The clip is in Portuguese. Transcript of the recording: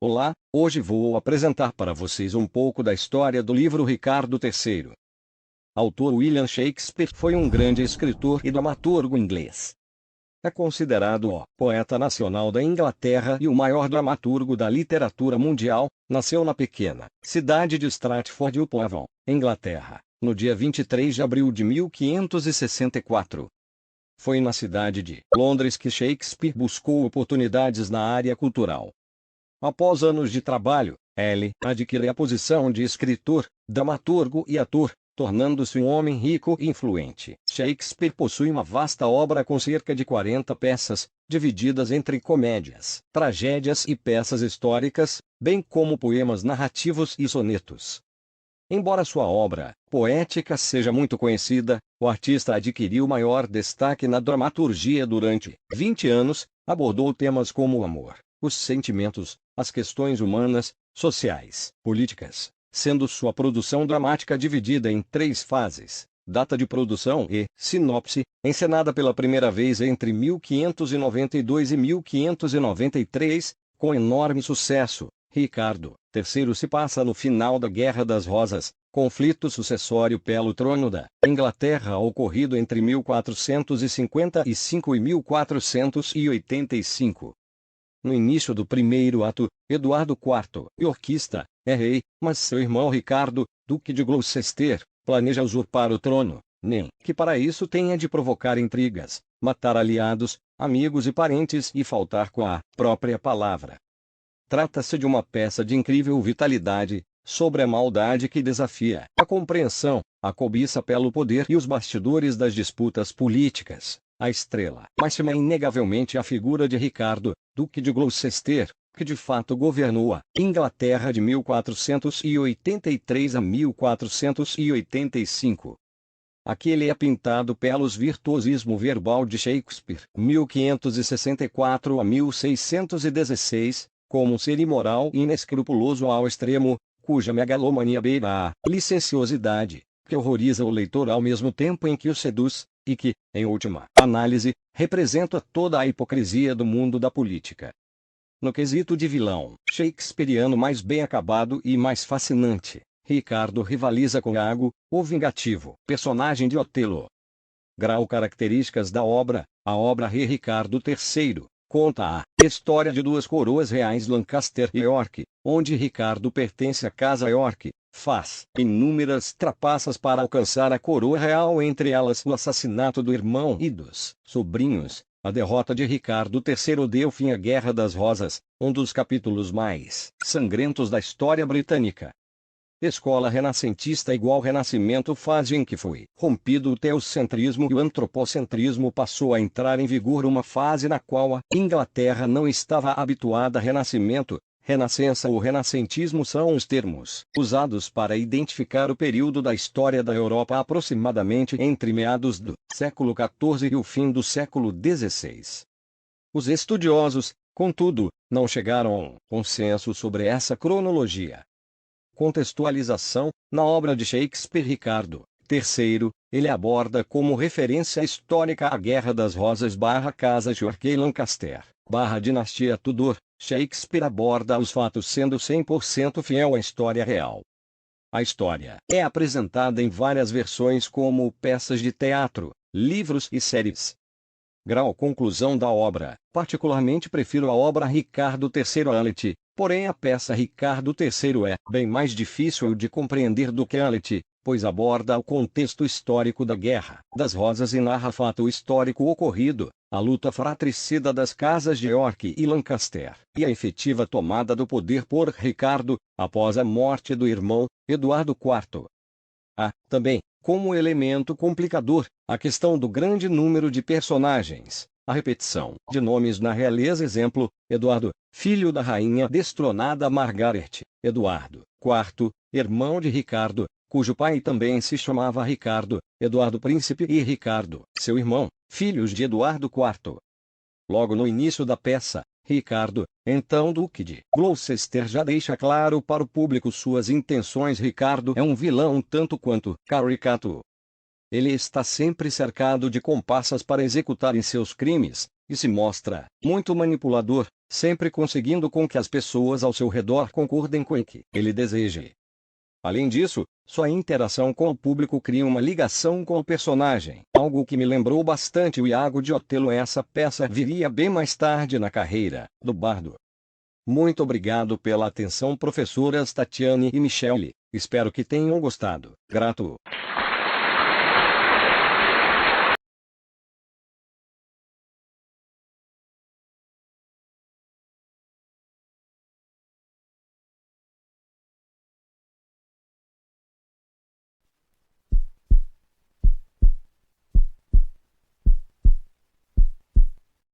Olá, hoje vou apresentar para vocês um pouco da história do livro Ricardo III. Autor William Shakespeare foi um grande escritor e dramaturgo inglês. É considerado o poeta nacional da Inglaterra e o maior dramaturgo da literatura mundial. Nasceu na pequena cidade de Stratford-upon-Avon, Inglaterra, no dia 23 de abril de 1564. Foi na cidade de Londres que Shakespeare buscou oportunidades na área cultural. Após anos de trabalho, ele adquiriu a posição de escritor, dramaturgo e ator, tornando-se um homem rico e influente. Shakespeare possui uma vasta obra com cerca de 40 peças, divididas entre comédias, tragédias e peças históricas, bem como poemas narrativos e sonetos. Embora sua obra poética seja muito conhecida, o artista adquiriu maior destaque na dramaturgia durante 20 anos, abordou temas como o amor, os sentimentos, as questões humanas, sociais, políticas, sendo sua produção dramática dividida em 3 fases: data de produção e sinopse, encenada pela primeira vez entre 1592 e 1593, com enorme sucesso. Ricardo III se passa no final da Guerra das Rosas, conflito sucessório pelo trono da Inglaterra ocorrido entre 1455 e 1485. No início do primeiro ato, Eduardo IV, yorkista, é rei, mas seu irmão Ricardo, duque de Gloucester, planeja usurpar o trono, nem que para isso tenha de provocar intrigas, matar aliados, amigos e parentes e faltar com a própria palavra. Trata-se de uma peça de incrível vitalidade, sobre a maldade que desafia a compreensão, a cobiça pelo poder e os bastidores das disputas políticas. A estrela máxima é inegavelmente a figura de Ricardo, duque de Gloucester, que de fato governou a Inglaterra de 1483 a 1485. Aqui ele é pintado pelos virtuosismo verbal de Shakespeare, 1564 a 1616, como um ser imoral e inescrupuloso ao extremo, cuja megalomania beira a licenciosidade, que horroriza o leitor ao mesmo tempo em que o seduz, e que, em última análise, representa toda a hipocrisia do mundo da política. No quesito de vilão shakespeariano mais bem acabado e mais fascinante, Ricardo rivaliza com Iago, o vingativo personagem de Otelo. Grau características da obra: a obra Rei Ricardo III conta a história de 2 coroas reais, Lancaster e York, onde Ricardo pertence à casa York, faz inúmeras trapaças para alcançar a coroa real, entre elas o assassinato do irmão e dos sobrinhos. A derrota de Ricardo III deu fim à Guerra das Rosas, um dos capítulos mais sangrentos da história britânica. Escola renascentista igual Renascimento, fase em que foi rompido o teocentrismo e o antropocentrismo passou a entrar em vigor, uma fase na qual a Inglaterra não estava habituada. Renascimento, Renascença ou renascentismo são os termos usados para identificar o período da história da Europa aproximadamente entre meados do século XIV e o fim do século XVI. Os estudiosos, contudo, não chegaram a um consenso sobre essa cronologia. Contextualização: na obra de Shakespeare Ricardo III, ele aborda como referência histórica a Guerra das Rosas / Casa de York e Lancaster / Dinastia Tudor. Shakespeare aborda os fatos sendo 100% fiel à história real. A história é apresentada em várias versões como peças de teatro, livros e séries. Grau conclusão da obra: particularmente prefiro a obra Ricardo III Hamlet, porém a peça Ricardo III é bem mais difícil de compreender do que Hamlet, pois aborda o contexto histórico da Guerra das Rosas e narra fato histórico ocorrido, a luta fratricida das casas de York e Lancaster, e a efetiva tomada do poder por Ricardo, após a morte do irmão, Eduardo IV. Há, também, como elemento complicador, a questão do grande número de personagens, a repetição de nomes na realeza. Exemplo: Eduardo, filho da rainha destronada Margaret; Eduardo IV, irmão de Ricardo, cujo pai também se chamava Ricardo; Eduardo Príncipe e Ricardo, seu irmão, filhos de Eduardo IV. Logo no início da peça, Ricardo, então duque de Gloucester, já deixa claro para o público suas intenções. Ricardo é um vilão tanto quanto caricato. Ele está sempre cercado de comparsas para executarem seus crimes, e se mostra muito manipulador, sempre conseguindo com que as pessoas ao seu redor concordem com o que ele deseja. Além disso, sua interação com o público cria uma ligação com o personagem, algo que me lembrou bastante o Iago de Otelo. Essa peça viria bem mais tarde na carreira do bardo. Muito obrigado pela atenção, professoras Tatiane e Michele. Espero que tenham gostado. Grato.